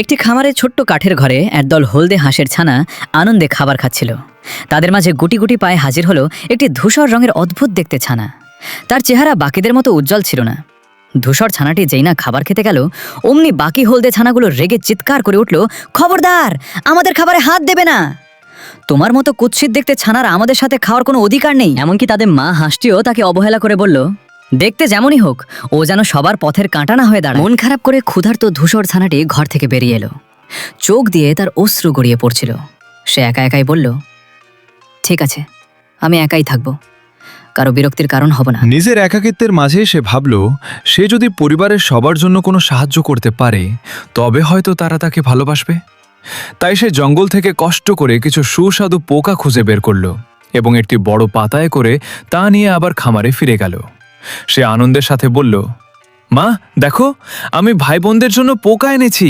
একটি খামারে ছোট্ট কাঠের ঘরে একদল হলদে হাঁসের ছানা আনন্দে খাবার খাচ্ছিল। তাদের মাঝে গুটি গুটি পায়ে হাজির হলো একটি ধূসর রঙের অদ্ভুত দেখতে ছানা। তার চেহারা বাকিদের মতো উজ্জ্বল ছিল না। ধূসর ছানাটি যেই না খাবার খেতে গেল, অমনি বাকি হলদে ছানাগুলো রেগে চিৎকার করে উঠল, খবরদার, আমাদের খাবারে হাত দেবে না। তোমার মতো কুৎসিত দেখতে ছানার আমাদের সাথে খাওয়ার কোনো অধিকার নেই। এমনকি তাদের মা হাঁসটিও তাকে অবহেলা করে বলল, দেখতে যেমনই হোক, ও যেন সবার পথের কাঁটা না হয়ে দাঁড়ায়। মন খারাপ করে ক্ষুধার্ত ধূসর ছানাটি ঘর থেকে বেরিয়ে এলো। চোখ দিয়ে তার অশ্রু গড়িয়ে পড়ছিল। সে একা একাই বলল, ঠিক আছে, আমি একাই থাকবো, কারো বিরক্তির কারণ হব না। নিজের একাকিত্বের মাঝে সে ভাবল, সে যদি পরিবারের সবার জন্য কোনো সাহায্য করতে পারে তবে হয়তো তারা তাকে ভালোবাসবে। তাই সে জঙ্গল থেকে কষ্ট করে কিছু সুস্বাদু পোকা খুঁজে বের করল এবং একটি বড় পাতায় করে তা নিয়ে আবার খামারে ফিরে গেল। সে আনন্দের সাথে বলল, মা দেখো, আমি ভাই বোনদের জন্য পোকা এনেছি।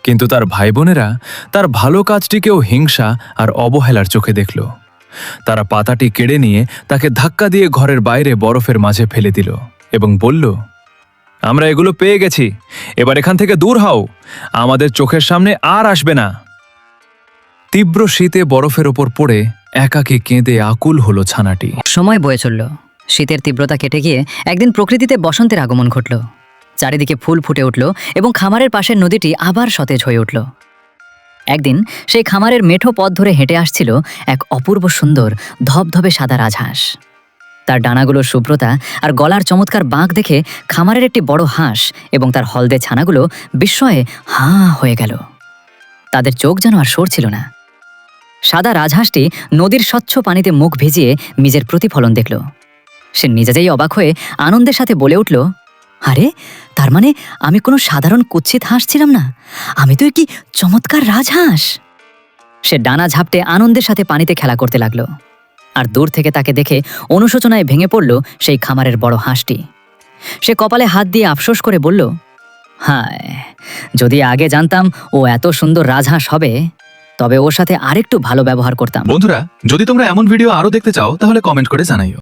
কিন্তু তার ভাই বোনেরা তার ভালো কাজটিকেও হিংসা আর অবহেলার চোখে দেখল। তারা পাতাটি কেড়ে নিয়ে তাকে ধাক্কা দিয়ে ঘরের বাইরে বরফের মাঝে ফেলে দিল এবং বলল, আমরা এগুলো পেয়ে গেছি, এবার এখান থেকে দূর হও, আমাদের চোখের সামনে আর আসবে না। তীব্র শীতে বরফের ওপর পড়ে একাকী কেঁদে আকুল হলো ছানাটি। সময় বয়ে চলল। শীতের তীব্রতা কেটে গিয়ে একদিন প্রকৃতিতে বসন্তের আগমন ঘটল। চারিদিকে ফুল ফুটে উঠল এবং খামারের পাশের নদীটি আবার সতেজ হয়ে উঠল। একদিন সেই খামারের মেঠো পথ ধরে হেঁটে আসছিল এক অপূর্ব সুন্দর ধবধবে সাদা রাজহাঁস। তার ডানাগুলোর শুভ্রতা আর গলার চমৎকার বাঁক দেখে খামারের একটি বড় হাঁস এবং তার হলদে ছানাগুলো বিস্ময়ে হাঁ হয়ে গেল। তাদের চোখ যেন আর সরছিল না। সাদা রাজহাঁসটি নদীর স্বচ্ছ পানিতে মুখ ভিজিয়ে নিজের প্রতিফলন দেখল। সে নিজেই অবাক হয়ে আনন্দের সাথে বলে উঠল, আরে, তার মানে আমি কোনো সাধারণ কুৎসিত হাঁস ছিলাম না, আমি তো কি চমৎকার রাজহাঁস। সে ডানা ঝাপটে আনন্দের সাথে পানিতে খেলা করতে লাগলো। আর দূর থেকে তাকে দেখে অনুশোচনায় ভেঙে পড়ল সেই খামারের বড় হাঁসটি। সে কপালে হাত দিয়ে আফসোস করে বলল, হায়, যদি আগে জানতাম ও এত সুন্দর রাজহাঁস হবে, তবে ওর সাথে আরেকটু ভালো ব্যবহার করতাম। বন্ধুরা, যদি তোমরা এমন ভিডিও আরো দেখতে চাও তাহলে কমেন্ট করে জানাইও।